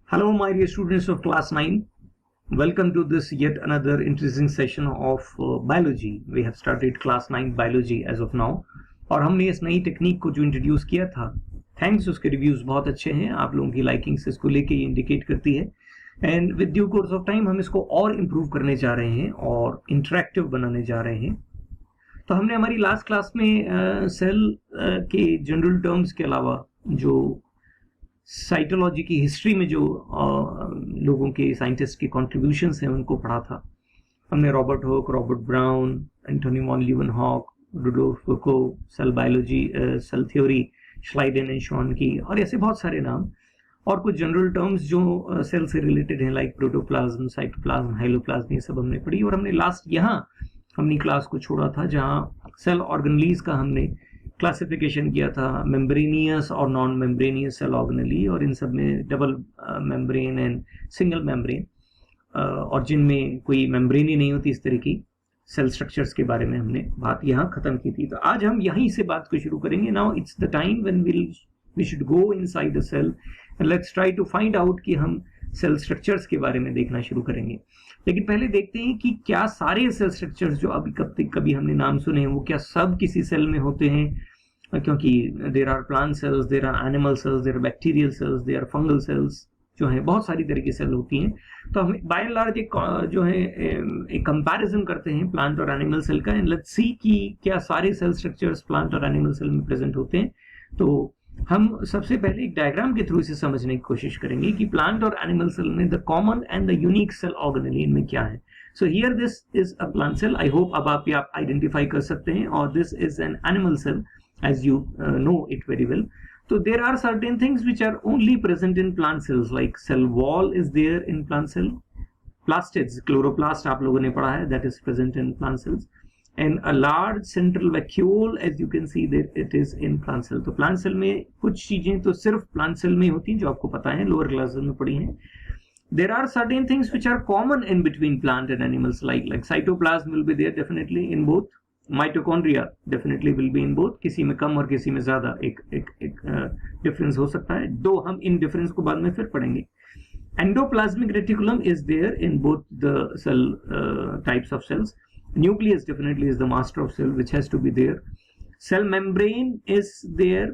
Hello, my dear students of class 9. Welcome to this yet another interesting session of biology. We have started class 9 biology as of now. और हमने इस नई technique को जो introduce किया था, thanks, उसके रिव्यूज बहुत अच्छे हैं. आप लोगों की लाइकिंग्स इसको लेके इंडिकेट करती है. And with due course of time हम इसको और इम्प्रूव करने जा रहे हैं और इंटरेक्टिव बनाने जा रहे हैं. तो हमने हमारी लास्ट क्लास में सेल के जनरल टर्म्स के अलावा जो साइटोलॉजी की हिस्ट्री में जो लोगों के साइंटिस्ट के कॉन्ट्रीब्यूशंस हैं उनको पढ़ा था. हमने Robert Hooke, Robert Brown, Antonie van Leeuwenhoek, Rudolf फुको, cell biology, cell theory, Schleiden and Schwann की, और ऐसे बहुत सारे नाम और कुछ जनरल टर्म्स जो सेल से रिलेटेड हैं, लाइक प्रोटोप्लाज्म, साइटोप्लाज्म, हाइलोप्लाज्म, ये सब हमने पढ़ी. और हमने लास्ट यहाँ अपनी क्लास को छोड़ा था जहाँ सेल ऑर्गेनलीज का हमने क्लासिफिकेशन किया था, मेम्ब्रेनियस और नॉन मेम्ब्रेनियस सेल ऑर्गेनली, और इन सब में double membrane and single membrane, और जिनमें कोई मेम्ब्रेन ही नहीं होती, इस तरह की सेल स्ट्रक्चर्स के बारे में हमने बात यहाँ खत्म की थी. तो आज हम यहीं से बात को शुरू करेंगे. Now it's the time when we should go inside the cell and let's try to find out कि हम सेल स्ट्रक्चर्स के बारे में देखना शुरू करेंगे. लेकिन पहले देखते हैं कि क्या सारे सेल स्ट्रक्चर्स जो अभी कभी हमने नाम सुने हैं वो क्या सब किसी सेल में होते हैं, क्योंकि there are plant cells, there are animal cells, there are bacterial cells, there are fungal cells, जो है बहुत सारी तरह की सेल होती हैं. तो हम बाय एंड लार्ज जो है एक कंपैरिजन करते हैं प्लांट और एनिमल सेल का, एंड लेट्स सी कि क्या सारे सेल स्ट्रक्चर्स प्लांट और एनिमल सेल में प्रेजेंट होते हैं. तो हम सबसे पहले एक डायग्राम के थ्रू इसे समझने की कोशिश करेंगे कि प्लांट और एनिमल सेल में the common and the unique cell organelle इनमें क्या है. So here this is a plant cell. I hope अब आप आइडेंटिफाई कर सकते हैं. और this is an animal cell as you know it very well. So there are certain things which are only present in plant cells, like cell wall is there in plant cell, plastids, chloroplast आप लोगों ने पढ़ा है, that is present in plant cells, and a large central vacuole as you can see there it is in plant cell. तो plant cell में कुछ चीजें तो सिर्फ plant cell में होती हैं जो आपको पता है, lower classes में पढ़ी हैं. There are certain things which are common in between plant and animals, like cytoplasm will be there definitely in both. Mitochondria definitely will be in both. किसी में कम और किसी में ज्यादा एक डिफरेंस हो सकता है, दो हम इन डिफरेंस को बाद में फिर पढ़ेंगे. Endoplasmic reticulum is there in both the cell types of cells. Nucleus definitely is the master of cell which has to be there. Cell membrane is there.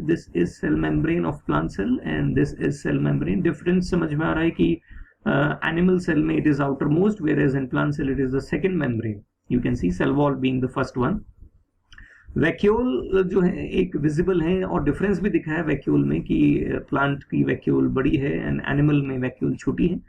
This is cell membrane of plant cell and this is cell membrane. Difference समझ में आ रहा है कि animal cell में it is outermost, whereas in plant cell it is the second membrane. You can see cell wall being the first one. Vacuole जो है एक विजिबल है, और डिफरेंस भी दिखा है वैक्यूल में कि प्लांट की वैक्यूल बड़ी है एंड एनिमल में वैक्यूल छोटी है.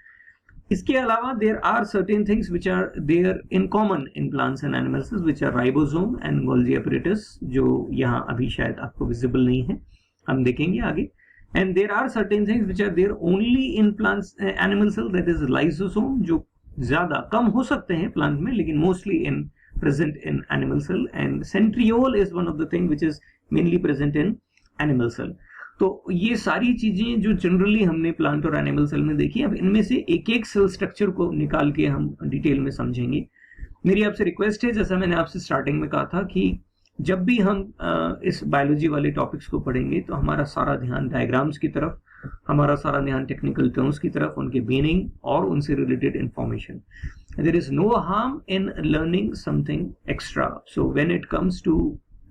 इसके अलावा there are certain things which are there in common in plants and animals, which are ribosome and Golgi apparatus, जो यहाँ अभी शायद आपको विजिबल नहीं है, हम देखेंगे आगे. And there are certain things which are there only in plants animal cell, that is lysosome, जो ज्यादा कम हो सकते हैं प्लांट में लेकिन mostly in present in animal cell. And centriole is one of the thing which is mainly present in animal cell. तो ये सारी चीजें जो जनरली हमने प्लांट और एनिमल सेल में देखी, अब इनमें से एक एक सेल स्ट्रक्चर को निकाल के हम डिटेल में समझेंगे. मेरी आपसे रिक्वेस्ट है, जैसा मैंने आपसे स्टार्टिंग में कहा था, कि जब भी हम इस बायोलॉजी वाले टॉपिक्स को पढ़ेंगे तो हमारा सारा ध्यान डायग्राम्स की तरफ, हमारा सारा ध्यान टेक्निकल टर्म्स की तरफ, उनके मीनिंग और उनसे related information. There is no harm in learning something extra. So when it comes to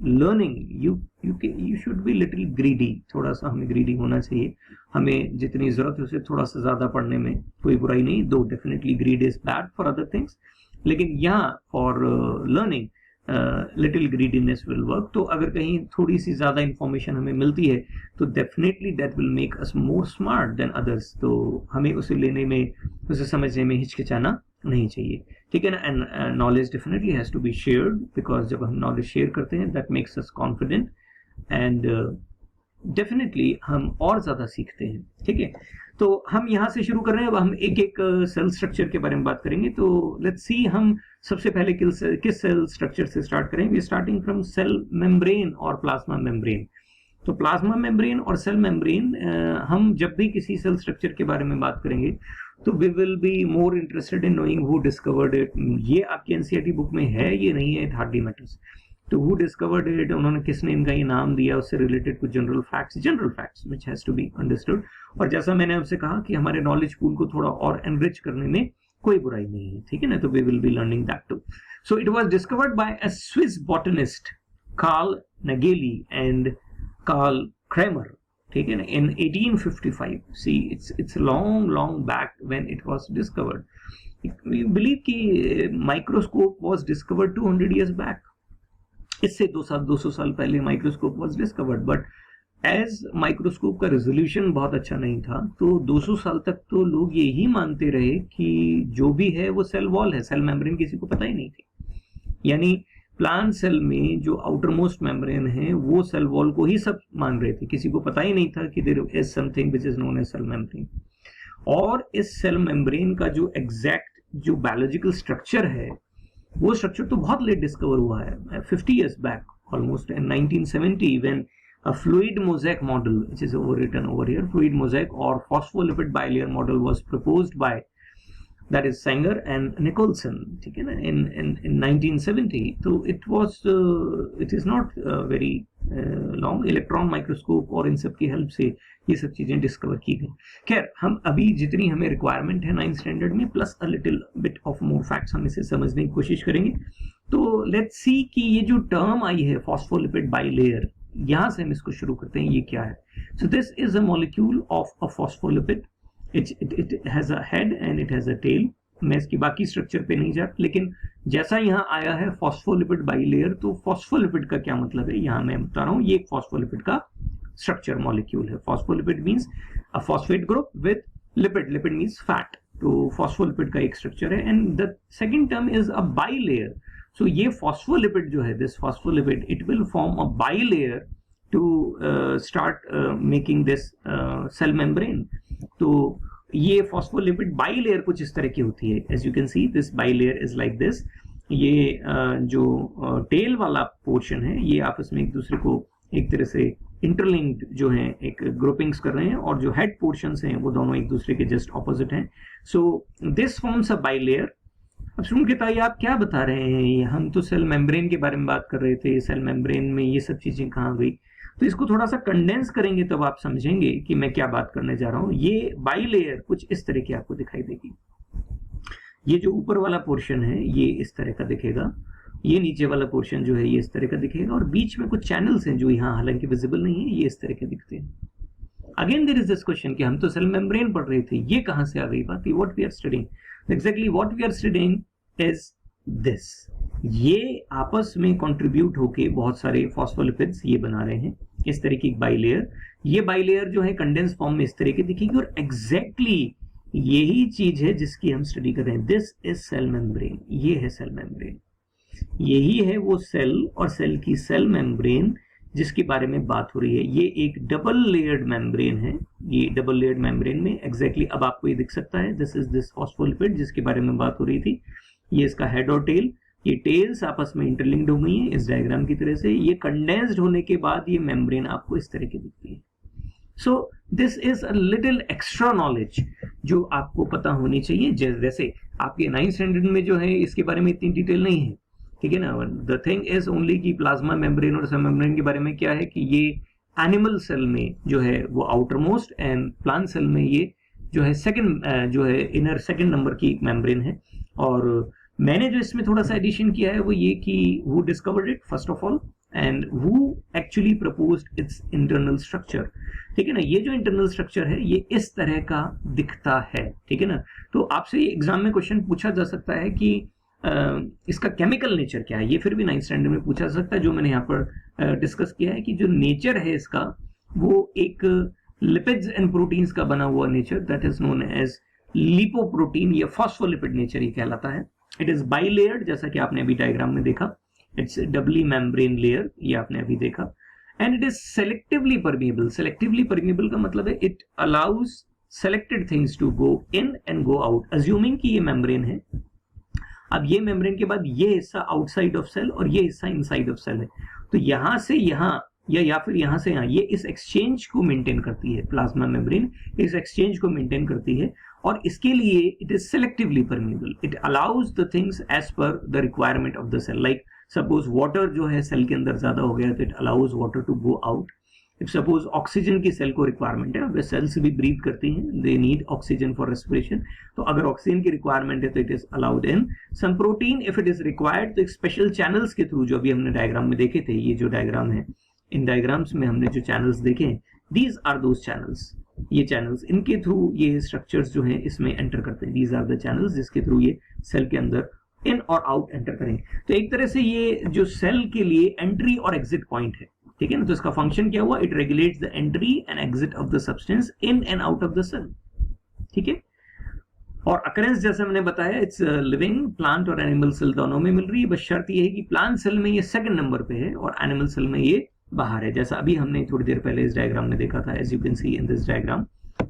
learning you should be little greedy. थोड़ा सा हमें ग्रीडी होना चाहिए. हमें जितनी जरूरत है उससे थोड़ा सा ज्यादा पढ़ने में कोई बुराई नहीं, दो definitely grid is bad for other things, लेकिन यहाँ for learning little greediness will work. तो अगर कहीं थोड़ी सी ज्यादा इंफॉर्मेशन हमें मिलती है तो definitely that will make us more smart than others. तो हमें उसे लेने में, उसे समझने में हिचकिचाना नहीं चाहिए, ठीक है ना. And knowledge definitely has to be shared, because जब हम नॉलेज शेयर करते हैं that makes us confident and definitely हम और ज्यादा सीखते हैं, ठीक है. तो हम यहाँ से शुरू कर रहे हैं. अब हम एक एक सेल स्ट्रक्चर के बारे में बात करेंगे. तो लेट्स सी, हम सबसे पहले किस सेल स्ट्रक्चर से स्टार्ट करेंगे. स्टार्टिंग फ्रॉम सेल मेम्ब्रेन और प्लाज्मा मेम्ब्रेन. तो प्लाज्मा मेम्ब्रेन और सेल मेम्ब्रेन, हम जब भी किसी सेल स्ट्रक्चर के बारे में बात करेंगे तो we will be more interested in knowing who discovered it. ये आपकी एनसीईआरटी बुक में है, ये नहीं है, इट हार्डली मैटर्स. तो हु डिस्कवर्ड इट, उन्होंने किसने इनका ये नाम दिया, उससे रिलेटेड कुछ general facts which has to be understood. और जैसा मैंने आपसे कहा कि हमारे नॉलेज पूल को थोड़ा और एनरिच करने में कोई बुराई नहीं है, ठीक है ना, तो we will be learning that too. So it was discovered by a Swiss botanist Carl Nageli and Carl Cramer, ठीक है ना, in 1855. See, it's long back when it was discovered. We believe कि microscope was discovered 200 years back. इससे 200 साल पहले microscope was discovered, but as microscope का resolution बहुत अच्छा नहीं था, तो 200 साल तक तो लोग यही मानते रहे कि जो भी है वो सेल वॉल है, सेल मेम्ब्रेन किसी को पता ही नहीं थी। यानी प्लांट सेल में जो आउटर मोस्ट मेम्ब्रेन है वो सेल वॉल को ही सब मान रहे थे, किसी को पता ही नहीं था कि there is something which is known as cell membrane. और इस सेल मेम्ब्रेन का जो एग्जैक्ट जो बायोलॉजिकल स्ट्रक्चर है, वो स्ट्रक्चर तो बहुत लेट डिस्कवर हुआ है, 50 years back almost, in 1970 when a fluid mosaic model, which is written over here, fluid mosaic or phospholipid bilayer model was proposed by, that is Sanger and Nicholson, ठीक है ना, in 1970. तो it is not very long, electron microscope और इन सब की help से ये सब चीजें डिस्कवर की गई। खैर, हम अभी जितनी हमें रिक्वायरमेंट है 9th स्टैंडर्ड में plus a little bit of more facts हम इसे समझने की कोशिश करेंगे। तो लेट्स सी कि ये जो टर्म आई है फॉस्फोलिपिड बाइलेयर, यहां से हम इसको शुरू करते हैं, ये क्या है। So this is a molecule of a phospholipid, it has a head and it has a tail। मैं इसकी बाकी स्ट्रक्चर पे नहीं जा, लेकिन जैसा यहाँ आया है फॉस्फोलिपिड बाइलेयर, तो फॉस्फोलिपिड का क्या मतलब है यहाँ मैं बता रहा हूँ। ये एक फॉस्फोलिपिड का स्ट्रक्चर मॉलिक्यूल है। Phospholipid means a phosphate group with lipid, lipid means fat, तो फॉस्फोलिपिड का एक स्ट्रक्चर है। And the second term is a bilayer. So ये फॉस्फोलिपिड जो है, this phospholipid, it will form a bilayer to start making this cell membrane. तो ये phospholipid bilayer कुछ इस तरह की होती है। As you can see this bilayer is like this. ये जो टेल वाला पोर्शन है, ये आपस में एक दूसरे को एक तरह से इंटरलिंक्ड जो है, एक ग्रुपिंग्स कर रहे हैं, और जो हेड पोर्शंस हैं वो दोनों एक दूसरे के जस्ट ऑपोजिट हैं। So this forms a bilayer. अब सुन के ताई आप क्या बता रहे हैं, हम तो सेल मेम्ब्रेन के बारे में बात कर रहे थे, सेल मेम्ब्रेन में ये सब चीजें कहाँ गई। तो इसको थोड़ा सा कंडेंस करेंगे तब आप समझेंगे कि मैं क्या बात करने जा रहा हूं। ये बाइलेयर कुछ इस तरह की आपको दिखाई देगी। ये जो ऊपर वाला पोर्शन है ये इस तरह का दिखेगा, ये नीचे वाला पोर्शन जो है ये इस तरह का दिखेगा, और बीच में कुछ चैनल्स हैं जो यहाँ हालांकि विजिबल नहीं है, ये इस तरह के दिखते हैं। Again there is this question कि हम तो सेल मेम्ब्रेन पढ़ रहे थे, ये कहां से आ गई बात। What we are studying, exactly what we are studying is this. ये आपस में कंट्रीब्यूट होके बहुत सारे फॉस्फोलिपिड्स ये बना रहे हैं, इस तरह की बाइलेयर। ये बाइलेयर जो है कंडेंस फॉर्म में इस तरह की दिखेगी, और एग्जैक्टली यही चीज है जिसकी हम स्टडी कर रहे हैं। दिस इज सेल मेम्ब्रेन, ये है सेल मेम्ब्रेन, यही है वो सेल और सेल की सेल मेम्ब्रेन जिसके बारे में बात हो रही है। ये एक डबल लेयर्ड मेम्ब्रेन है। ये डबल लेयर्ड मेम्ब्रेन में एग्जैक्टली अब आपको ये दिख सकता है, दिस इज दिस फॉस्फोलिपिड जिसके बारे में बात हो रही थी। ये इसका हेड और टेल, ये टेल्स आपस में इंटरलिंक्ड हो गई हैं इस डायग्राम की तरह से। ये कंडेंस्ड होने के बाद ये मेम्ब्रेन आपको इस तरह की दिखती है। So this is a little extra knowledge जो आपको पता होनी चाहिए। जैसे आपके 9th स्टैंडर्ड में जो है इसके बारे में इतनी डिटेल नहीं है, ठीक है ना। द थिंग इज ओनली कि प्लाज्मा मेम्ब्रेन और सेल मेम्ब्रेन के बारे में क्या है कि ये एनिमल सेल में जो है वो outermost, and plant cell में ये जो है सेकंड जो है इनर सेकंड नंबर की मेम्ब्रेन है। और मैंने जो इसमें थोड़ा सा एडिशन किया है वो ये कि who discovered it first of all, and who actually proposed it's internal structure, ठीक है ना। ये जो इंटरनल स्ट्रक्चर है ये इस तरह का दिखता है, ठीक है ना। तो आपसे ये एग्जाम में क्वेश्चन पूछा जा सकता है कि इसका केमिकल नेचर क्या है, ये फिर भी 9th स्टैंडर्ड में पूछा जा सकता है। जो मैंने यहाँ पर डिस्कस किया है कि जो नेचर है इसका वो एक लिपिड्स एंड प्रोटीन्स का बना हुआ nature, that is known as lipoprotein या फॉस्फोलिपिड नेचर ही कहलाता है। इट इज बाइलेयर्ड, जैसा कि आपने अभी डायग्राम में देखा, इट्स डबली मेम्ब्रेन लेयर, ये आपने अभी देखा। And it is selectively permeable. Selectively permeable का मतलब है it allows selected things to go in and go out. Assuming कि ये मेम्ब्रेन है, अब ये मेम्ब्रेन के बाद ये हिस्सा आउटसाइड ऑफ सेल और ये हिस्सा इनसाइड ऑफ सेल है, तो यहां से यहां या फिर यहां से यहां, ये इस एक्सचेंज को मेंटेन करती है। प्लाज्मा मेम्ब्रेन इस एक्सचेंज को मेंटेन करती है, और इसके लिए it is selectively permeable. It allows the things as per the requirement of the cell. Like suppose water जो है सेल के अंदर ज्यादा हो गया तो it allows water to go out. If suppose oxygen की सेल को रिक्वायरमेंट है, वे सेल्स भी ब्रीथ करती हैं, they need oxygen for respiration, तो अगर ऑक्सीजन की रिक्वायरमेंट है तो it is allowed in. Some protein if it is required तो एक स्पेशल चैनल्स के थ्रू, जो अभी हमने डायग्राम में देखे थे, ये जो डायग्राम है, इन डायग्राम्स में हमने जो चैनल्स देखे, दीज आर दोज चैनल्स. ये चैनल्स, इनके थ्रू ये स्ट्रक्चर्स जो है इसमें एंटर करते हैं. दीज आर द चैनल्स जिसके थ्रू ये सेल के अंदर इन और आउट एंटर करेंगे. तो एक तरह से ये जो सेल के लिए एंट्री और एग्जिट पॉइंट है, ठीक है ना. तो इसका फंक्शन क्या हुआ, it regulates the entry and exit of the substance in and out of the cell, ठीक है. और अकरेंस जैसे मैंने बताया, इट्स लिविंग, प्लांट और एनिमल सेल दोनों में मिल रही है. बस शर्त ये है कि प्लांट सेल में ये सेकंड नंबर पे है और एनिमल सेल में ये बाहर है. जैसा अभी हमने थोड़ी देर पहले इस डायग्राम में देखा था, as you can see in this diagram,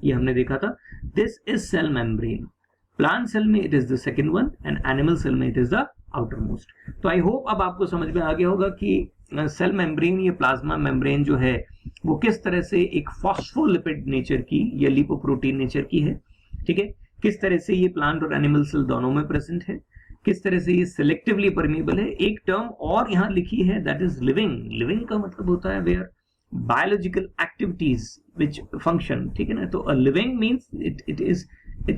ये हमने देखा था, this is cell membrane. Plant cell में it is the second one and animal cell में it is the outermost. तो आई होप अब आपको समझ में आ गया होगा कि सेल मेम्ब्रेन, ये प्लाज्मा मेम्ब्रेन जो है वो किस तरह से एक फॉस्फोलिपिड नेचर की या लिपोप्रोटीन नेचर की है, ठीक है. किस तरह से ये प्लांट और एनिमल सेल दोनों में प्रेजेंट है, किस तरह से ये सिलेक्टिवली परमिएबल है. एक टर्म और यहाँ लिखी है, दैट इज लिविंग. लिविंग का मतलब होता है where biological activities which function, ठीक है ना. तो living means it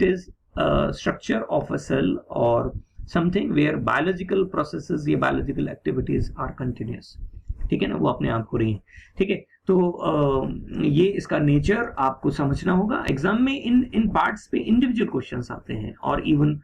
is structure of a cell और something where biological processes या biological activities are continuous, ठीक है ना, वो अपने आप हो रही है, ठीक है. तो ये इसका नेचर आपको समझना होगा. एग्जाम में इन पार्ट्स पे इंडिविजुअल क्वेश्चंस आते हैं और इवन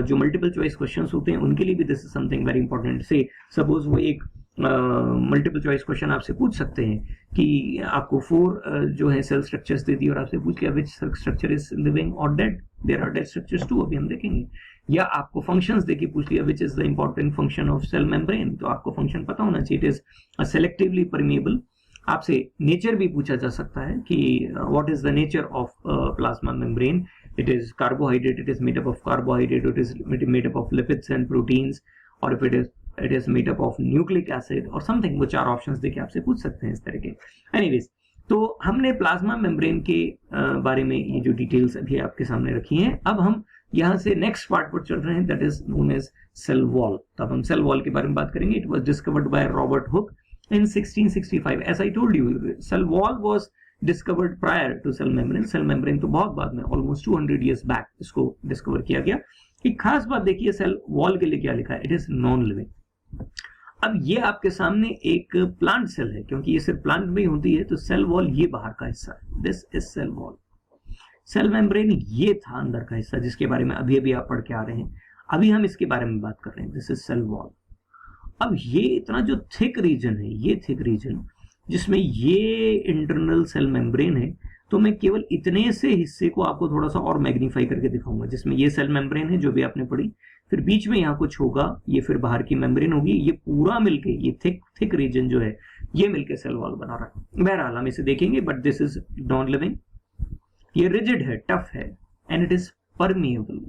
जो मल्टीपल चॉइस क्वेश्चंस होते हैं उनके लिए भी this is something very important. से सपोज वो एक मल्टीपल चॉइस क्वेश्चन आपसे पूछ सकते हैं कि आपको 4 जो है सेल स्ट्रक्चर्स दे दी और आपसे पूछ लिया विच स्ट्रक्चर इज लिविंग और dead. There are dead structures too, अभी हम देखेंगे. या आपको फंक्शंस देके पूछ लिया which is the important function of cell membrane, तो आपको फंक्शन पता होना चाहिए. It is selectively permeable. आपसे नेचर भी पूछा जा सकता है कि what is the nature of plasma membrane. It is carbohydrate, it is made up of carbohydrate, it is made up of lipids and proteins, और if it is made up of nucleic acid और something. वो 4 options देके आपसे पूछ सकते हैं इस तरह के. एनीवेज, तो हमने प्लाज्मा मेम्ब्रेन के बारे में ये जो डिटेल्स अभी आपके सामने रखी हैं. अब हम यहाँ से नेक्स्ट पार्ट पर चल रहे हैं, that is known as cell wall. तब हम सेल वॉल के बारे में बात करेंगे. It was discovered by Robert Hooke in 1665. As I told you, cell wall was discovered prior to cell membrane. Cell membrane तो बहुत बाद में, almost 200 years back इसको डिस्कवर किया गया. एक खास बात देखिए सेल वॉल के लिए क्या लिखा है, इट इज नॉन लिविंग. अब ये आपके सामने एक प्लांट सेल है, क्योंकि ये सिर्फ प्लांट में ही होती है, तो सेल वॉल ये बाहर का हिस्सा है. This is cell wall. Cell membrane ये था अंदर का हिस्सा जिसके बारे में अभी अभी आप पढ़ के आ रहे हैं. अभी हम इसके बारे में बात कर रहे हैं. This is cell wall. अब ये इतना जो थिक रीजन है, ये थिक रीजन जिसमें ये इंटरनल सेल मेम्ब्रेन है, तो मैं केवल इतने से हिस्से को आपको थोड़ा सा और मैग्नीफाई करके दिखाऊंगा, जिसमें ये सेल मेम्ब्रेन है जो भी आपने पढ़ी, फिर बीच में यहाँ कुछ होगा, ये फिर बाहर की मेम्ब्रेन होगी, ये पूरा मिलके ये थिक रीजन जो है ये मिलके सेल वॉल बना रहा है. बहरहाल हम इसे देखेंगे, but this is non living. ये रिजिड है, टफ है, एंड इट इज परमिएबल.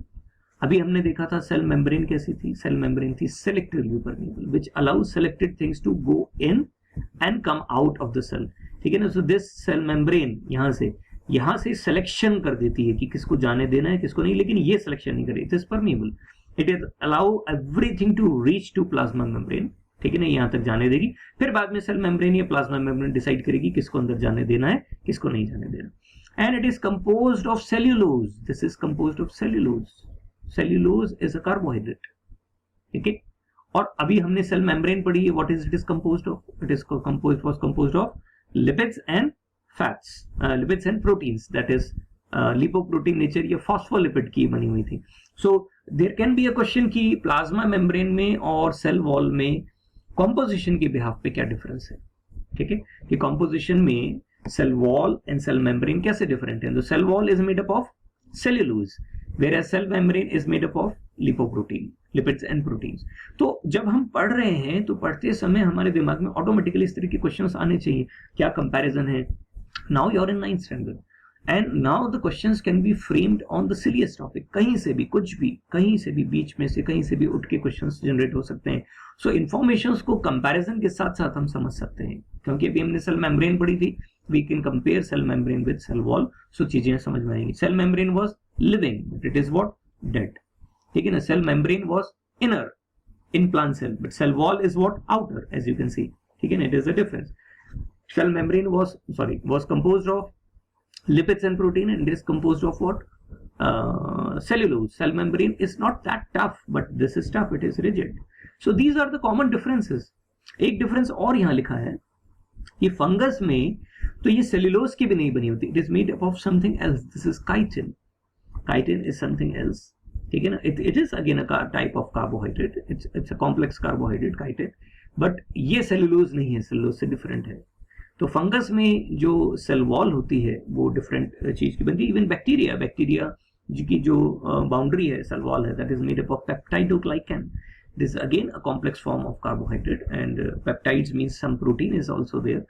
अभी हमने देखा था सेल मेम्ब्रेन कैसी थी. सेल मेम्ब्रेन थी selectively permeable, which allows selected things to go in and come out of the cell, ठीक है ना. सो दिस सेल मेम्ब्रेन यहाँ से सिलेक्शन कर देती है कि किसको जाने देना है किसको नहीं, लेकिन ये सिलेक्शन नहीं करेगी. It is permeable. It is allow everything to reach to plasma membrane, ठीक है ना, यहाँ तक जाने देगी. फिर बाद में सेल मेम्ब्रेन या प्लाज्मा मेम्ब्रेन डिसाइड करेगी किसको अंदर जाने देना है किसको नहीं जाने देना. And it is composed of cellulose. This is composed of cellulose. Cellulose is a carbohydrate, ठीक है. और अभी हमने सेल मेम्ब्रेन पढ़ी है, what is it is composed of. It is composed of lipids and fats, lipids and proteins, that is lipoprotein nature, ये phospholipid की बनी हुई थी. So there can be a question कि प्लाज्मा मेम्ब्रेन में और सेल वॉल में composition के बिहाफ पे क्या डिफरेंस है, ठीक है, कि कॉम्पोजिशन में cell wall and cell membrane कैसे डिफरेंट है. तो cell wall is made up of cellulose, whereas cell membrane is made up of lipoprotein, lipids and proteins. तो जब हम पढ़ रहे हैं तो पढ़ते समय हमारे दिमाग में ऑटोमेटिकली इस तरह के क्वेश्चंस आने चाहिए. क्या कंपैरिजन है. Now you are in 9th standard and now the questions can be framed on the cilia's topic. कहीं से भी कुछ भी, कहीं से भी, बीच में से कहीं से भी उठ के क्वेश्चंस जनरेट हो सकते हैं. सो इन्फॉर्मेशंस को कंपैरिजन के साथ साथ हम समझ सकते हैं, क्योंकि अभी हमने सेल मेम्ब्रेन पढ़ी थी. We can compare cell membrane with cell wall, so चीजें समझ में आएंगी. Cell membrane was living, but it is what, dead, ठीक है ना. Cell membrane was inner, in plant cell, but cell wall is what? Outer, as you can see. ठीक है ना, it is a difference. Cell membrane was composed of lipids and protein, and it is composed of what? Cellulose. Cell membrane is not that tough, but this is tough, it is rigid. So these are the common differences. एक difference और यहाँ लिखा है, ये fungus में तो ये cellulose की भी नहीं बनी होती, it is made up of something else. This is chitin. Chitin is something else. ठीक है ना, it is again a type of carbohydrate. It's a complex carbohydrate, chitin. But ये सेल्यूलोज नहीं है, सेल्यूलोज से डिफरेंट है. तो फंगस में जो सेल वॉल होती है वो डिफरेंट चीज की बनती है. इवन बैक्टीरिया की जो बाउंड्री है, सेल वॉल है, that is made up of peptidoglycan. This is again a complex form of carbohydrate, and peptides means some protein is also there.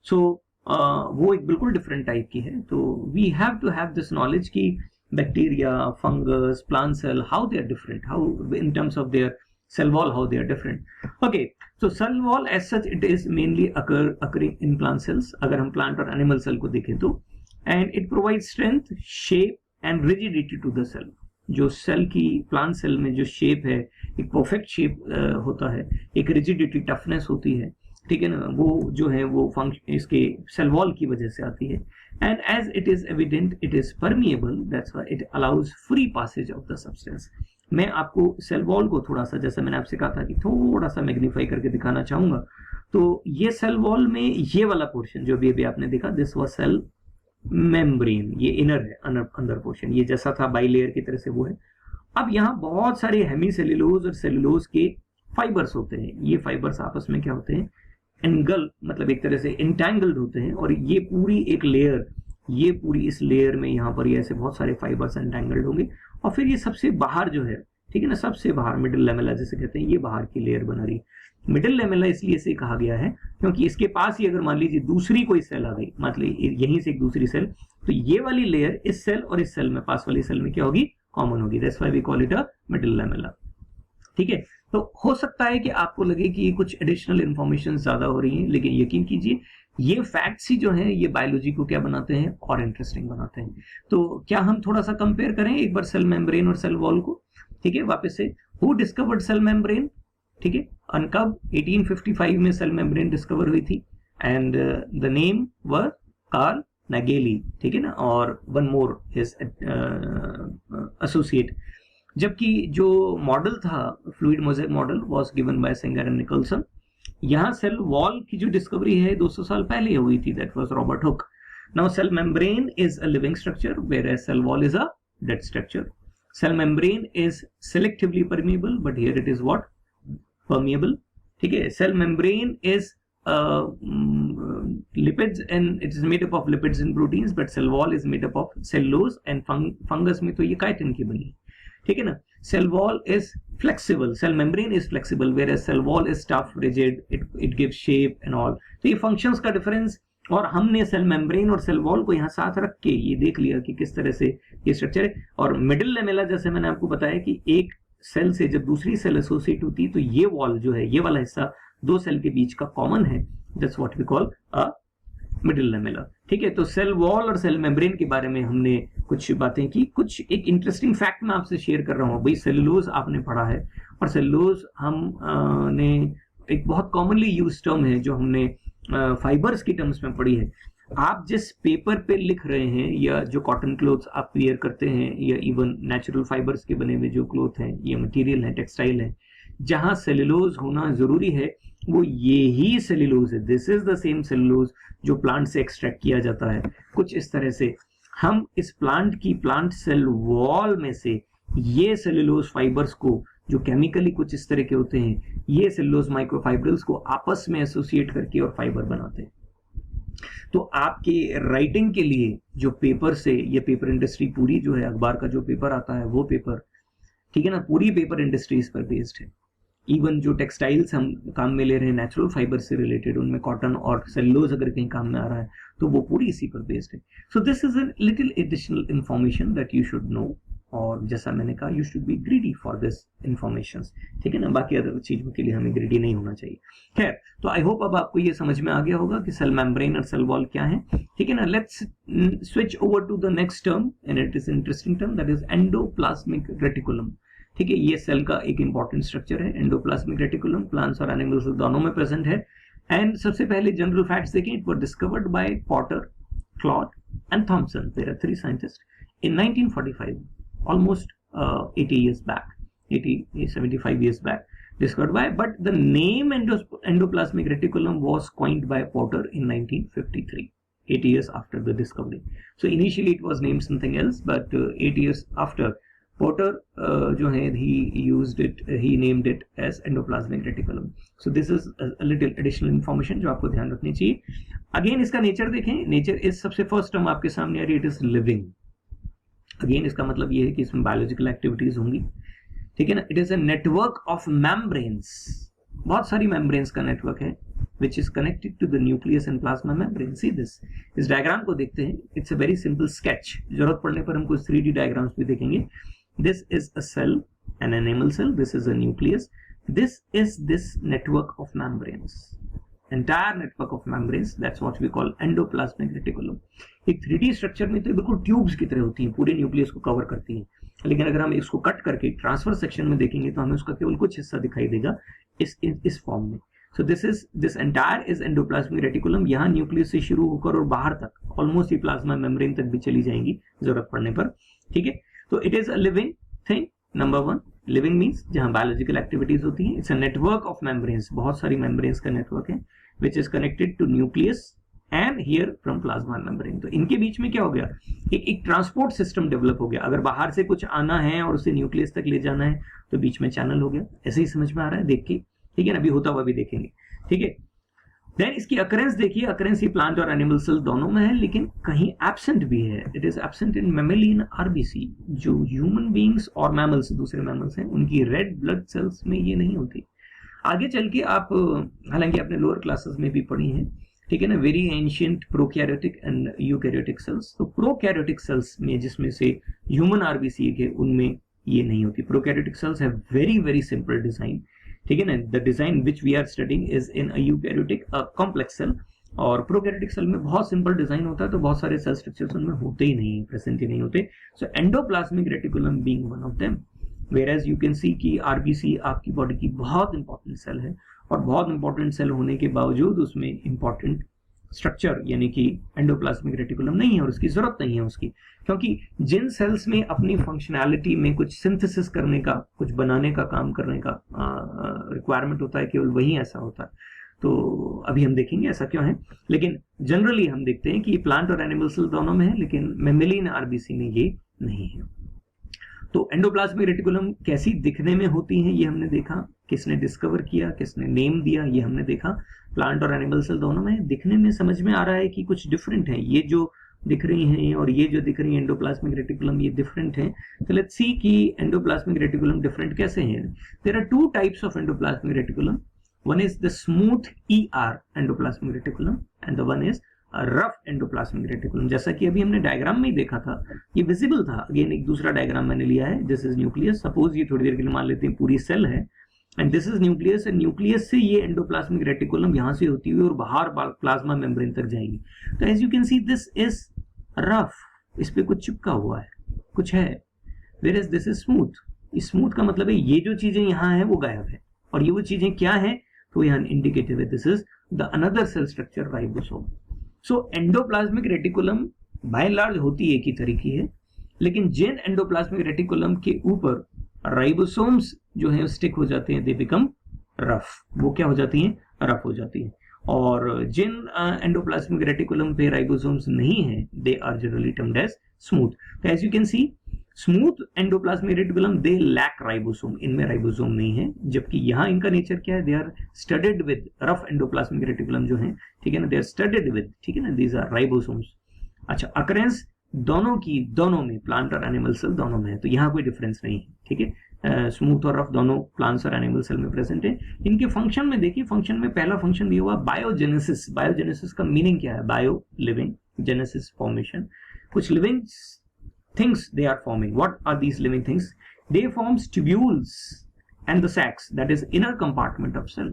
So वो एक बिल्कुल डिफरेंट टाइप की है. तो we have to have this knowledge कि bacteria, fungus, plant cell, how they are different, how in terms of their cell wall, how they are different. Okay, so cell wall as such, it is mainly occurring in plant cells. अगर हम plant और animal cell को देखें तो, and it provides strength, shape and rigidity to the cell. जो cell की plant cell में जो shape है, एक perfect shape होता है, एक rigidity, toughness होती है, ठीक है ना, वो जो है वो function इसके cell wall की वजह से आती है. And as it is evident, it is permeable. That's why it allows free passage of the substance. मैं आपको सेल वॉल को थोड़ा सा, जैसा मैंने आपसे कहा था कि थोड़ा सा मैग्नीफाई करके दिखाना चाहूंगा. तो ये सेल वॉल में ये वाला पोर्शन जो भी आपने देखा, दिस वाज सेल मेम्ब्रेन, ये इनर है, अंदर पोर्शन, ये जैसा था बाइलेयर की तरह से वो है. अब यहाँ बहुत सारे हेमीसेल्यूलोज और सेल्यूलोज के फाइबर्स होते हैं. ये फाइबर्स आपस में क्या होते हैं? एंगल, मतलब एक तरह से इंटैंगल्ड होते हैं. और ये पूरी एक लेयर, ये पूरी इस लेयर में यहाँ पर ये ऐसे बहुत सारे फाइबर्स एंटैंगल्ड होंगे. और फिर ये सबसे बाहर जो है, ठीक है ना, सबसे बाहर मिडिल लेमेला जिसे कहते हैं, ये बाहर की लेयर बना रही. मिडिल लेमेला इसलिए इसे कहा गया है क्योंकि इसके पास ही अगर मान लीजिए दूसरी कोई सेल आ गई, मतलब यहीं से एक दूसरी सेल, तो ये वाली लेयर इस सेल और इस सेल में, पास वाली सेल में क्या होगी? कॉमन होगी. That's why we call it a middle lamella. ठीक है, तो हो सकता है कि आपको लगे कि कुछ एडिशनल इंफॉर्मेशन ज्यादा हो रही है, लेकिन यकीन कीजिए ये फैक्ट्स ही जो हैं ये बायोलॉजी को क्या बनाते हैं? और इंटरेस्टिंग बनाते हैं. तो क्या हम थोड़ा सा कंपेयर करें एक बार सेल मेम्ब्रेन और सेल वॉल को? ठीक है, वापस से, हु डिस्कवर्ड सेल मेम्ब्रेन? ठीक है, कब? 1855 में सेल मेम्ब्रेन डिस्कवर हुई थी, and the name were Carl Nageli. ठीक है ना, और वन मोर हिज एसोसिएट. जबकि जो मॉडल था, fluid mosaic model, was given by Singer and Nicolson. यहाँ सेल वॉल की जो डिस्कवरी है 200 साल पहले हुई थी, that was Robert Hooke. Now cell membrane is a living structure, where cell wall is a dead structure. Cell membrane is selectively permeable, but here it is what? Permeable. ठीक है, cell membrane is lipids and it is made up of lipids and proteins, but cell wall is made up of cellulose and fungus में तो ये chitin की बनी. ठीक है ना, cell wall is flexible, cell membrane is flexible, whereas cell wall is tough, rigid, it gives shape and all. तो ये functions का difference, और हमने सेल मेम्ब्रेन और सेल वॉल को यहाँ साथ रख के ये देख लिया कि किस तरह से ये स्ट्रक्चर है. और मिडिल लेमेला, जैसे मैंने आपको बताया कि एक सेल से जब दूसरी सेल एसोसिएट होती है तो ये वॉल जो है, ये वाला हिस्सा दो सेल के बीच का कॉमन है. That's what we call a middle lamella. ठीक है, तो सेल वॉल और सेल मेम्ब्रेन के बारे में हमने कुछ बातें की. कुछ एक इंटरेस्टिंग फैक्ट मैं आपसे शेयर कर रहा हूँ. भाई सेलुलोज आपने पढ़ा है, और सेलुलोज हमने एक बहुत कॉमनली यूज टर्म है जो हमने फाइबर्स की टर्म्स में पढ़ी है. आप जिस पेपर पे लिख रहे हैं, या जो कॉटन क्लोथ्स आप वियर करते हैं, या इवन नेचुरल फाइबर्स के बने हुए जो क्लोथ हैं, ये मटेरियल है, टेक्सटाइल है, जहां सेलुलोज होना जरूरी है, वो ये ही सेलुलोज है. This is the same cellulose जो प्लांट से एक्सट्रैक्ट किया जाता है. कुछ इस तरह से हम इस प्लांट की प्लांट सेल वॉल में से ये सेलुलोज फाइबर्स को, जो केमिकली कुछ इस तरह के होते हैं, ये सेलुलोज माइक्रोफाइब्रिल्स को आपस में एसोसिएट करके और फाइबर बनाते हैं. तो आपके राइटिंग के लिए जो पेपर से, ये पेपर इंडस्ट्री पूरी जो है, अखबार का जो पेपर आता है वो पेपर, ठीक है ना, पूरी पेपर इंडस्ट्री इस पर बेस्ड है. इवन जो टेक्सटाइल्स हम काम में ले रहे हैं नेचुरल फाइबर से रिलेटेड, उनमें कॉटन और सेलुलोज अगर कहीं काम में आ रहा है तो वो पूरी इसी पर बेस्ड है. So this is a little additional information that you should know. और जैसा मैंने कहा, you should B greedy for this information. ठीक है ना, बाकी अदर चीजों के लिए हमें ग्रीडी नहीं होना चाहिए. खैर, तो आई होप अब आपको ये समझ में आ गया होगा कि सेल मेम्ब्रेन और सेल वॉल क्या है. ठीक है ना, let's switch over to the next term, and it is interesting term, that is endoplasmic reticulum. ठीक है, ये सेल का एक इंपॉर्टेंट स्ट्रक्चर है। एंडोप्लाज्मिक रेटिकुलम प्लांट्स और एनिमल्स दोनों में प्रेजेंट है। एंड सबसे पहले जनरल फैक्ट्स देखें, it was discovered by Porter, Claude and Thomson. There are 3 scientist in 1945, almost 80 years back, 75 years back, discovered by, but the name endoplasmic reticulum was coined by Porter in 1953, 8 years after the discovery. So initially it was named something else, but 8 years after, Porter जो है he named it as endoplasmic reticulum. So this is a little additional information जो आपको ध्यान रखनी चाहिए। Again इसका nature देखें, nature इस सबसे फर्स्ट टर्म आपके सामने आ रही है, इट इज लिविंग। अगेन इसका मतलब ये है कि इसमें बायोलॉजिकल एक्टिविटीज होंगी, ठीक है ना। It is a network of membranes, बहुत सारी मेम्ब्रेन्स का नेटवर्क है, which is connected to the nucleus and plasma membrane. See this, इस डायग्राम को देखते हैं। It's a very simple sketch, जरूरत पड़ने पर हम कुछ 3D डायग्राम्स भी देखेंगे। This is a cell, an animal cell, this is a nucleus, this is this network of membranes, entire network of membranes, that's what we call endoplasmic reticulum. एक 3D structure में तो बिल्कुल tubes की तरह होती हैं, पूरे न्यूक्लियस को कवर करती हैं, लेकिन अगर हम इसको कट करके ट्रांसफर सेक्शन में देखेंगे तो हमें उसका केवल कुछ हिस्सा दिखाई देगा इस फॉर्म में। So this entire is endoplasmic reticulum. यहाँ न्यूक्लियस से शुरू होकर और बाहर तक ऑलमोस्ट ये प्लाज्मा मेम्ब्रेन तक भी चली जाएंगी जरूरत पड़ने पर, ठीक है। तो it is a living thing, number 1। Living means जहां बायोलॉजिकल एक्टिविटीज होती हैं। It's a network of membranes, बहुत सारी मेम्ब्रेन्स का नेटवर्क है, which is connected to nucleus and here from plasma membrane. तो इनके बीच में क्या हो गया, एक ट्रांसपोर्ट सिस्टम डेवलप हो गया। अगर बाहर से कुछ आना है और उसे न्यूक्लियस तक ले जाना है तो बीच में चैनल हो गया। ऐसे ही समझ में आ रहा है देख के, ठीक है ना, अभी होता हुआ भी देखेंगे, ठीक है। देन इसकी अकरेंस देखिए, अकरेंस ये प्लांट और एनिमल सेल दोनों में है, लेकिन कहीं एब्सेंट भी है। It is absent in mammalian RBC. जो ह्यूमन बींग्स और मैमल्स, दूसरे मैमल्स हैं, उनकी रेड ब्लड सेल्स में ये नहीं होती। आगे चल के आप, हालांकि आपने लोअर क्लासेस में भी पढ़ी हैं, ठीक है ना, very ancient prokaryotic and eukaryotic cells. तो प्रोकैरियोटिक सेल्स में, जिसमें से ह्यूमन आरबीसी है, उनमें ये नहीं होती। Prokaryotic cells have very very simple design, ठीक है ना। The design which we are studying is in a eukaryotic complex cell, और प्रोकैरियोटिक सेल में बहुत सिंपल डिजाइन होता है, तो बहुत सारे सेल स्ट्रक्चर्स उनमें होते ही नहीं, प्रेजेंट ही नहीं होते। So endoplasmic reticulum being one of them. Whereas you can see कि RBC आपकी बॉडी की बहुत इंपॉर्टेंट सेल है, और बहुत इंपॉर्टेंट सेल होने के बावजूद उसमें इंपॉर्टेंट स्ट्रक्चर यानी कि एंडोप्लाज्मिक रेटिकुलम नहीं है, और उसकी जरूरत नहीं है उसकी, क्योंकि जिन सेल्स में अपनी फंक्शनैलिटी में कुछ सिंथेसिस करने का, कुछ बनाने का काम करने का रिक्वायरमेंट होता है, केवल वही ऐसा होता है। तो अभी हम देखेंगे ऐसा क्यों है, लेकिन जनरली हम देखते हैं कि प्लांट और एनिमल सेल दोनों में है, लेकिन मैमेलियन आरबीसी में ये नहीं है। तो एंडोप्लाज्मिक रेटिकुलम कैसी दिखने में होती हैं ये हमने देखा, किसने डिस्कवर किया, किसने नेम दिया, ये हमने देखा। प्लांट और एनिमल सेल दोनों में दिखने में समझ में आ रहा है कि कुछ डिफरेंट है, ये जो दिख रही हैं और ये जो दिख रही है एंडोप्लाज्मिक रेटिकुलम, ये डिफरेंट है। तो लेट्स सी कि एंडोप्लाज्मिक रेटिकुलम डिफरेंट कैसे हैं। There are 2 types of endoplasmic reticulum. One is the smooth ER endoplasmic reticulum and the one is rough endoplasmic reticulum. जैसा कि अभी हमने डायग्राम में ही देखा था, ये विजिबल था। अगेन एक दूसरा डायग्राम मैंने लिया है, दिस इज न्यूक्लियस। सपोज ये थोड़ी देर के लिए मान लेते हैं पूरी सेल है, and this is nucleus, and nucleus से ये एंडोप्लाज्मिक रेटिकुलम यहां से होती हुई और बाहर प्लाज्मा मेम्ब्रेन तक जाएगी। तो as you can see this is rough, इस पे कुछ चिपका हुआ है, कुछ है। Whereas this is smooth. Smooth का मतलब है ये जो चीजें यहाँ है वो गायब है, और ये वो चीजें क्या है तो यहाँ इंडिकेटिव है, this is the another cell structure, ribosome. So endoplasmic reticulum by large होती एक ही तरह की है, लेकिन जिन एंडोप्लाज्मिक रेटिकुलम के ऊपर राइबोसोम्स जो है स्टिक हो जाते हैं, दे बिकम रफ। वो क्या हो जाती हैं, रफ हो जाती हैं। और जिन एंडोप्लाज्मिक रेटिकुलम पे राइबोसोम्स नहीं है, they are generally termed as smooth. तो as you can see, smooth endoplasmic reticulum they lack ribosome, इनमें राइबोसोम नहीं है। जबकि यहाँ इनका नेचर क्या है, they are studded with, rough endoplasmic reticulum जो है, ठीक है ना, दे आर स्टडेड विद, ठीक है ना, दीज आर राइबोसोम्स। अच्छा, अकरेंस दोनों की, दोनों में, प्लांट और एनिमल सेल दोनों में है, तो यहाँ कोई डिफरेंस नहीं है, ठीक है। स्मूथ और रफ दोनों प्लांट्स और एनिमल सेल में प्रेजेंट है। इनके फंक्शन में देखिए, फंक्शन में पहला फंक्शन दिया हुआ बायोजेनेसिस। बायोजेनेसिस का मीनिंग क्या है, बायो लिविंग, जेनेसिस फॉर्मेशन, कुछ living things they are forming. What are these living things? They forms tubules and the sacs, that is inner compartment of cell.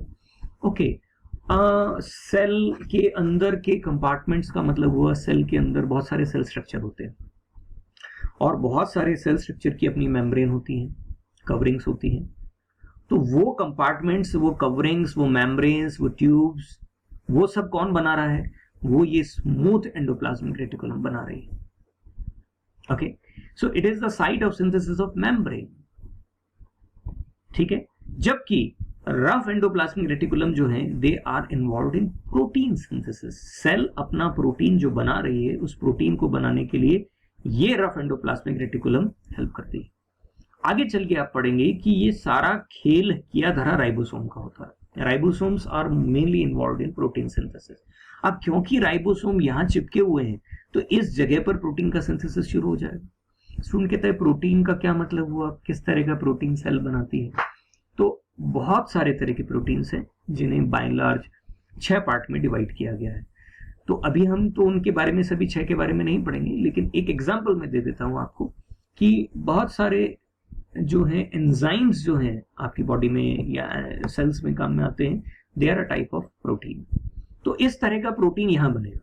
Okay, cell के अंदर के compartments का मतलब हुआ सेल के अंदर बहुत सारे सेल स्ट्रक्चर होते हैं, और बहुत सारे सेल स्ट्रक्चर की अपनी मेम्ब्रेन होती है, कवरिंग्स होती हैं। तो वो कंपार्टमेंट्स, वो कवरिंग्स, वो मेम्ब्रेन्स, वो ट्यूब्स, वो सब कौन बना रहा है? वो ये स्मूथ एंडोप्लाज्मिक रेटिकुलम बना रही है। Okay, so it is the site of synthesis of membrane. ठीक है, जबकि रफ एंडोप्लाज्मिक रेटिकुलम जो है they are involve in protein synthesis. Cell अपना प्रोटीन जो बना रही है उस प्रोटीन को बनाने के लिए ये रफ एंडोप्लाज्मिक रेटिकुलम हेल्प करती है। आगे चल के आप पढ़ेंगे कि ये सारा खेल किया धरा राइबोसोम का होता है। Ribosomes are mainly involve in protein synthesis. अब क्योंकि राइबोसोम यहाँ चिपके हुए हैं तो इस जगह पर प्रोटीन का सिंथेसिस शुरू हो जाएगा। स्टूडेंट कहता है प्रोटीन का क्या मतलब हुआ, किस तरह का प्रोटीन सेल बनाती है? तो बहुत सारे तरह के प्रोटीन्स हैं जिन्हें बाय एंड लार्ज 6 पार्ट में डिवाइड किया गया है। तो अभी हम तो उनके बारे में सभी 6 के बारे में नहीं पढ़ेंगे, लेकिन एक एग्जांपल मैं दे देता हूं आपको कि बहुत सारे जो है एंजाइम्स जो हैं आपकी बॉडी में या सेल्स में काम में आते हैं, they are a type of protein. तो इस तरह का प्रोटीन यहाँ बनेगा,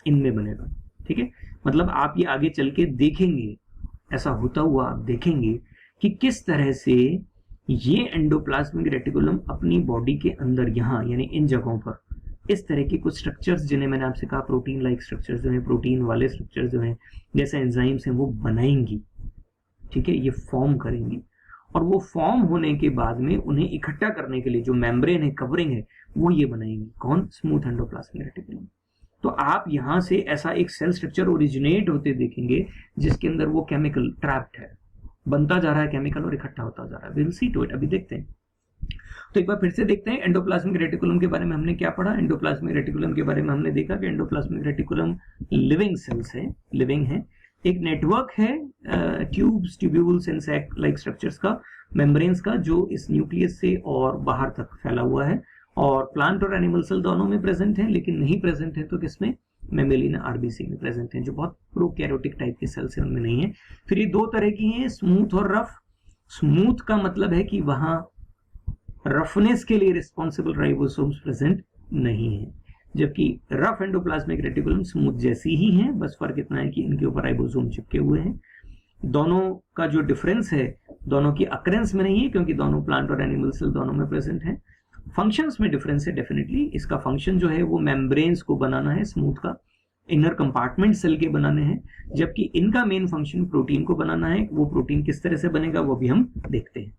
इनमें बनेगा। ठीक है, मतलब आप ये आगे चल के देखेंगे, ऐसा होता हुआ आप देखेंगे कि किस तरह से ये एंडोप्लाज्मिक रेटिकुलम अपनी बॉडी के अंदर यहाँ यानी इन जगहों पर इस तरह के कुछ स्ट्रक्चर्स, जिन्हें मैंने आपसे कहा प्रोटीन लाइक स्ट्रक्चर्स जो हैं, प्रोटीन वाले स्ट्रक्चर्स जो हैं, जैसे एंजाइम्स हैं, वो बनाएंगी। ठीक है, ये फॉर्म करेंगी और वो फॉर्म होने के बाद में उन्हें इकट्ठा करने के लिए जो मेम्ब्रेन है, कवरिंग है, वो ये बनाएंगी। कौन? Smooth endoplasmic reticulum. तो आप यहां से ऐसा एक सेल स्ट्रक्चर ओरिजिनेट होते देखेंगे जिसके अंदर वो केमिकल ट्रैप्ड है, बनता जा रहा है केमिकल और इकट्ठा होता जा रहा है। विल सी टू इट, अभी देखते हैं। तो एक बार फिर से देखते हैं एंडोप्लाज्मिक रेटिकुलम के बारे में हमने क्या पढ़ा। एंडोप्लाज्मिक रेटिकुलम के बारे में हमने देखा कि एंडोप्लाज्मिक रेटिकुलम लिविंग सेल्स है, लिविंग है। एक नेटवर्क है tubes, tubules and sac like structures का, मेम्ब्रेन्स का, जो इस न्यूक्लियस से और बाहर तक फैला हुआ है। और प्लांट और एनिमल सेल दोनों में प्रेजेंट है, लेकिन नहीं प्रेजेंट है तो किसमें? मेमेलियन आरबीसी में प्रेजेंट है, जो बहुत प्रोकैरियोटिक टाइप के सेल्स हैं उनमें नहीं है। फिर ये दो तरह की हैं, स्मूथ और रफ। स्मूथ का मतलब है कि वहां रफनेस के लिए रिस्पॉन्सिबल राइबोसोम्स प्रेजेंट नहीं है, जबकि रफ एंडोप्लाज्मिक रेटिकुलम स्मूथ जैसी ही है, बस फर्क इतना है कि इनके ऊपर राइबोसोम चिपके हुए हैं। दोनों का जो डिफरेंस है दोनों की अकरेंस में नहीं है, क्योंकि दोनों प्लांट और एनिमल सेल दोनों में प्रेजेंट है। फंक्शंस में डिफरेंस है डेफिनेटली। इसका फंक्शन जो है वो मेम्ब्रेन्स को बनाना है, स्मूथ का इनर कंपार्टमेंट सेल के बनाने हैं, जबकि इनका मेन फंक्शन प्रोटीन को बनाना है। वो प्रोटीन किस तरह से बनेगा वो भी हम देखते हैं।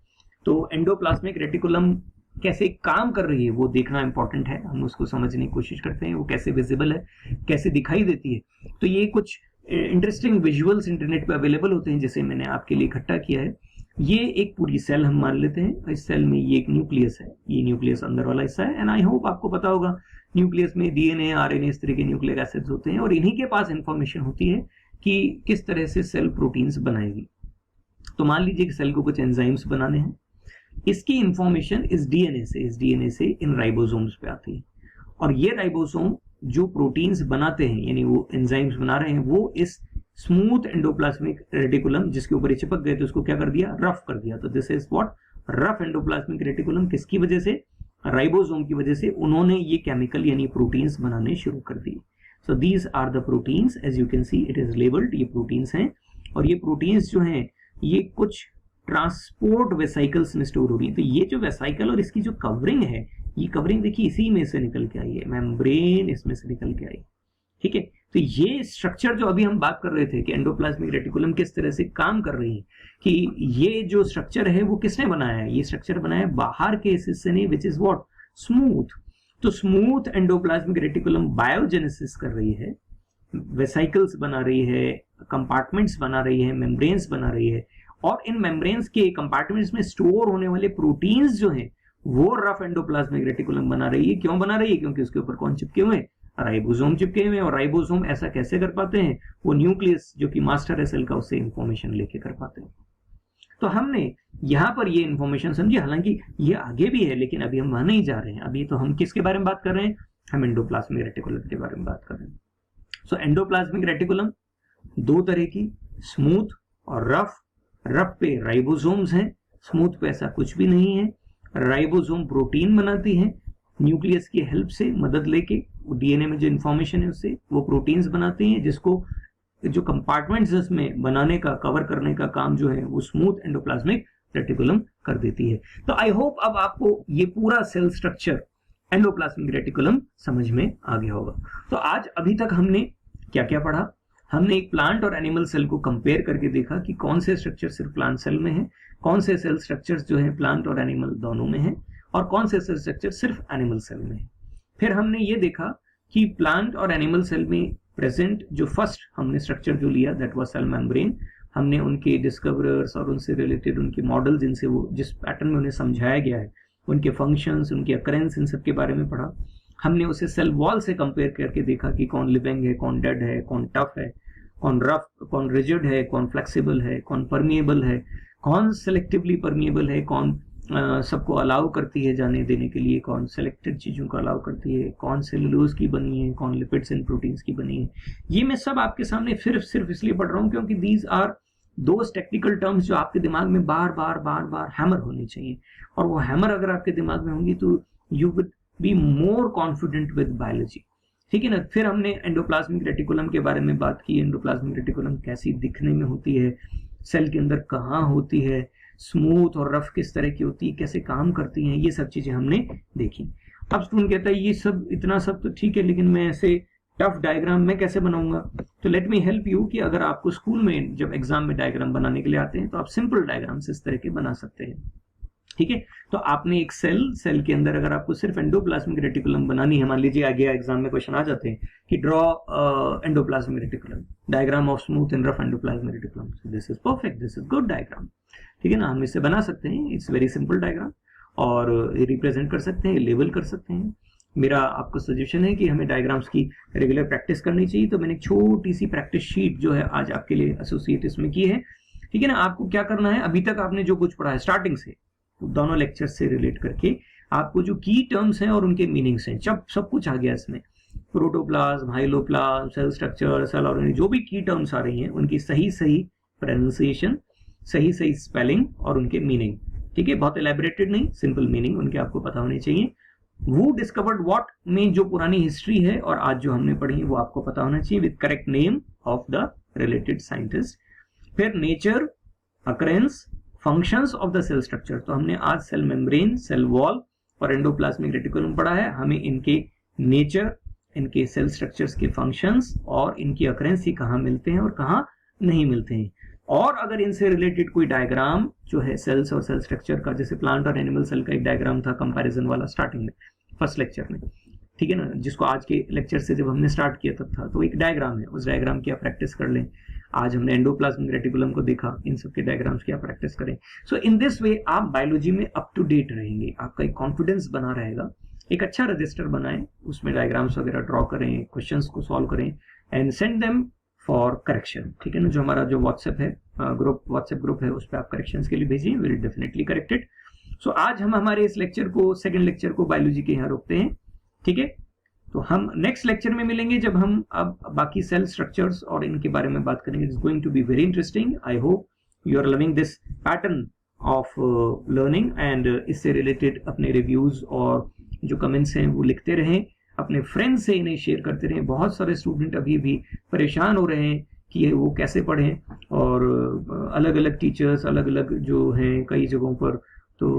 तो एंडोप्लाज्मिक रेटिकुलम कैसे काम कर रही है वो देखना इंपॉर्टेंट है, हम उसको समझने की कोशिश करते हैं। वो कैसे विजिबल है, कैसे दिखाई देती है। तो ये कुछ इंटरेस्टिंग विजुअल्स इंटरनेट पे अवेलेबल होते हैं, जैसे मैंने आपके लिए इकट्ठा किया है। ये एक पूरी सेल हम मान लेते हैं, इस सेल में ये एक न्यूक्लियस है, ये न्यूक्लियस अंदर वाला हिस्सा है। एंड आई होप आपको पता होगा न्यूक्लियस में डीएनए, आरएनए, इस तरह के न्यूक्लिक एसिड्स होते हैं और इन्हीं के पास इंफॉर्मेशन होती है कि किस तरह से सेल प्रोटीन्स बनाएगी। तो मान लीजिए कि सेल को कुछ एंजाइम्स बनाने हैं, इसकी इंफॉर्मेशन इस डीएनए से इन राइबोसोम्स पे आती है और ये राइबोसोम जो प्रोटीन्स बनाते हैं यानी वो एंजाइम्स बना रहे हैं, वो इस स्मूथ एंडोप्लाज्मिक रेटिकुलम जिसके ऊपर ये चिपक गए थे उसको क्या कर दिया? रफ कर दिया। तो this is what rough endoplasmic reticulum. किसकी वजह से? राइबोसोम की वजह से। उन्होंने ये केमिकल यानी प्रोटीन्स बनाने शुरू कर दिए। So these are the proteins, as you can see it is labelled. ये प्रोटीन्स हैं और ये प्रोटीन्स जो हैं ये कुछ ट्रांसपोर्ट वेसाइकल्स में स्टोर हो रही है। तो ये जो वेसाइकल और इसकी जो कवरिंग है, ये कवरिंग देखिए इसी में से निकल के आई है, मेम्ब्रेन इसमें से निकल के आई। ठीक है, तो ये स्ट्रक्चर जो अभी हम बात कर रहे थे कि एंडोप्लाज्मिक रेटिकुलम किस तरह से काम कर रही है, कि ये जो स्ट्रक्चर है वो किसने बनाया है? ये स्ट्रक्चर बनाया है बाहर के इस हिस्से ने, विच इज व्हाट? स्मूथ। तो स्मूथ एंडोप्लाज्मिक रेटिकुलम बायोजेनेसिस कर रही है, वेसाइकल्स बना रही है, कंपार्टमेंट्स बना रही है, मेम्ब्रेन्स बना रही है और इन मेम्ब्रेन्स के कंपार्टमेंट्स में स्टोर होने वाले प्रोटीन्स जो हैं वो रफ एंडोप्लाज्मिक रेटिकुलम बना रही है। क्यों बना रही है? क्योंकि उसके ऊपर कौन चिपके हुए? राइबोसोम चिपके हुए हैं। और राइबोसोम ऐसा कैसे कर पाते हैं? वो न्यूक्लियस जो कि मास्टर है सेल का, उससे इंफॉर्मेशन लेके कर पाते हैं। तो हमने यहाँ पर ये इंफॉर्मेशन समझी, हालांकि ये आगे भी है लेकिन अभी हम वहां नहीं जा रहे हैं। अभी तो हम किसके बारे में बात कर रहे हैं? हम एंडोप्लाज्मिक रेटिकुलम के बारे में बात कर रहे हैं। सो एंडोप्लाज्मिक रेटिकुलम दो तरह की, स्मूथ और रफ। रफ पे राइबोसोम्स हैं, स्मूथ पे ऐसा कुछ भी नहीं है। राइबोसोम प्रोटीन बनाती है न्यूक्लियस की हेल्प से, मदद लेके डीएनए में जो इंफॉर्मेशन है उससे वो प्रोटीन्स बनाती हैं, जिसको जो कंपार्टमेंट्स इसमें बनाने का, कवर करने का काम जो है वो स्मूथ एंडोप्लाज्मिक रेटिकुलम कर देती है। तो आई होप अब आपको ये पूरा सेल स्ट्रक्चर एंडोप्लाज्मिक रेटिकुलम समझ में आ गया होगा। तो आज अभी तक हमने क्या क्या पढ़ा? हमने एक प्लांट और एनिमल सेल को कंपेयर करके देखा कि कौन से स्ट्रक्चर सिर्फ प्लांट सेल में है, कौन से सेल स्ट्रक्चर्स जो है प्लांट और एनिमल दोनों में है, और कौन से सेल स्ट्रक्चर सिर्फ एनिमल सेल में है। फिर हमने ये देखा कि प्लांट और एनिमल सेल में प्रेजेंट जो फर्स्ट हमने स्ट्रक्चर जो लिया दैट वाज सेल मेम्ब्रेन। हमने उनके डिस्कवरर्स और उनसे रिलेटेड उनके मॉडल जिनसे वो जिस पैटर्न में उन्हें समझाया गया है, उनके फंक्शंस, उनकी अकरेंस, इन सब के बारे में पढ़ा। हमने उसे सेल वॉल से कंपेयर करके देखा कि कौन लिविंग है, कौन डेड है, कौन टफ है, कौन रफ, कौन रिजिड है, कौन फ्लेक्सिबल है, कौन परमिएबल है, कौन सेलेक्टिवली परमिएबल है, कौन सबको अलाउ करती है जाने देने के लिए, कौन सेलेक्टेड चीजों को अलाउ करती है, कौन सेलुलोज की बनी है, कौन लिपिड्स एंड प्रोटीन्स की बनी है। ये मैं सब आपके सामने सिर्फ इसलिए पढ़ रहा हूँ क्योंकि these are those technical terms जो आपके दिमाग में बार बार हैमर होनी चाहिए, और वो हैमर अगर आपके दिमाग में होंगी तो you will be more confident with biology. ठीक है ना। फिर हमने एंडोप्लाज्मिक रेटिकुलम के बारे में बात की। एंडोप्लाज्मिक रेटिकुलम कैसी दिखने में होती है, सेल के अंदर कहाँ होती है, स्मूथ और रफ किस तरह की होती है, कैसे काम करती हैं, ये सब चीजें हमने देखी। अब स्टूडेंट कहता है ये सब इतना सब तो ठीक है, लेकिन मैं ऐसे टफ डायग्राम में कैसे बनाऊंगा? तो लेट मी हेल्प यू कि अगर आपको स्कूल में जब एग्जाम में डायग्राम बनाने के लिए आते हैं तो आप सिंपल डायग्राम्स इस तरह के बना सकते हैं। ठीक है। तो आपने एक सेल के अंदर अगर आपको सिर्फ एंडोप्लाज्मिक रेटिकुलम बनानी है, मान लीजिए आगे एग्जाम में क्वेश्चन आ जाते हैं कि draw endoplasmic reticulum, diagram of smooth and rough endoplasmic reticulum, this is perfect, this is good diagram. ठीक है ना। हम इसे बना सकते हैं, इट्स वेरी सिंपल डायग्राम, और रिप्रेजेंट कर सकते हैं, लेबल कर सकते हैं। मेरा आपको सजेशन है कि हमें डायग्राम्स की रेगुलर प्रैक्टिस करनी चाहिए। तो मैंने एक छोटी सी प्रैक्टिस शीट जो है आज आपके लिए एसोसिएट इसमें की है। ठीक है ना। आपको क्या करना है, अभी तक आपने जो कुछ पढ़ा है स्टार्टिंग से दोनों लेक्चर्स से रिलेट करके आपको जो की टर्म्स हैं और उनके मीनिंग्स हैं, जब सब कुछ आ गया इसमें, protoplasm, hyaloplasm, cell structure, cell organelle, जो भी की टर्म्स आ रही हैं उनकी सही प्रोनाउंसिएशन, सही स्पेलिंग और उनके मीनिंग। ठीक है। बहुत एलैबोरेटेड नहीं, सिंपल मीनिंग उनके आपको पता होने चाहिए। वो डिस्कवर्ड व्हाट में जो पुरानी हिस्ट्री है और आज जो हमने पढ़ी है वो आपको पता होना चाहिए with correct name of the related scientist. फिर nature, occurrence, functions of the cell structure. तो हमने आज सेल मेम्ब्रेन, सेल वॉल और एंडोप्लाज्मिक रेटिकुलम पढ़ा है। हमें इनके नेचर, इनके सेल स्ट्रक्चर्स के फंक्शंस और इनकी अकरेंस कहाँ मिलते हैं और कहाँ नहीं मिलते हैं। और अगर इनसे रिलेटेड कोई डायग्राम जो है सेल्स और सेल स्ट्रक्चर का, जैसे प्लांट और एनिमल सेल का एक डायग्राम था कंपैरिजन वाला स्टार्टिंग में फर्स्ट लेक्चर में, ठीक है ना, जिसको आज के लेक्चर से जब हमने स्टार्ट किया तब था, तो एक डायग्राम है, उस डायग्राम की आप प्रैक्टिस कर लें। आज हमने एंडोप्लाज्मिक रेटिकुलम को देखा, इन सब के डायग्राम्स की आप प्रैक्टिस करें। सो इन दिस वे आप बायोलॉजी में अप टू डेट रहेंगे, आपका एक कॉन्फिडेंस बना रहेगा। एक अच्छा रजिस्टर बनाएं, उसमें डायग्राम्स वगैरह ड्रॉ करें, क्वेश्चंस को सॉल्व करें and send them for correction. ठीक है ना। जो हमारा जो व्हाट्सएप है व्हाट्सएप ग्रुप है, उस पर आप करेक्शंस के लिए भेजिए, विल डेफिनेटली करेक्टेड। सो आज हम हमारे इस लेक्चर को, सेकंड लेक्चर को बायोलॉजी के यहाँ रोकते हैं। ठीक है। तो हम नेक्स्ट लेक्चर में मिलेंगे जब हम अब बाकी सेल स्ट्रक्चर्स और इनके बारे में बात करेंगे। It's going to be very interesting. I hope you are loving this pattern of learning and इससे रिलेटेड अपने रिव्यूज और जो कमेंट्स हैं वो लिखते रहें, अपने फ्रेंड्स से इन्हें शेयर करते रहें। बहुत सारे स्टूडेंट अभी भी परेशान हो रहे हैं कि वो कैसे पढ़ें, और अलग अलग टीचर्स अलग अलग जो हैं कई जगहों पर, तो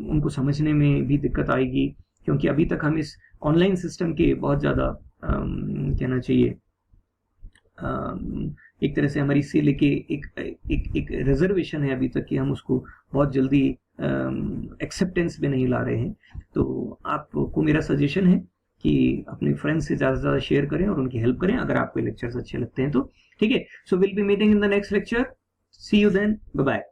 उनको समझने में भी दिक्कत आएगी, क्योंकि अभी तक हम इस ऑनलाइन सिस्टम के बहुत ज़्यादा कहना चाहिए एक तरह से हमारी से लेके एक रिजर्वेशन है अभी तक कि हम उसको बहुत जल्दी एक्सेप्टेंस में नहीं ला रहे हैं। तो आपको मेरा सजेशन है कि अपने फ्रेंड्स से ज़्यादा से ज़्यादा शेयर करें और उनकी हेल्प करें अगर आपको लेक्चर्स अच्छे लगते हैं तो। ठीक है। So will be meeting in the next lecture. See you then, bye bye.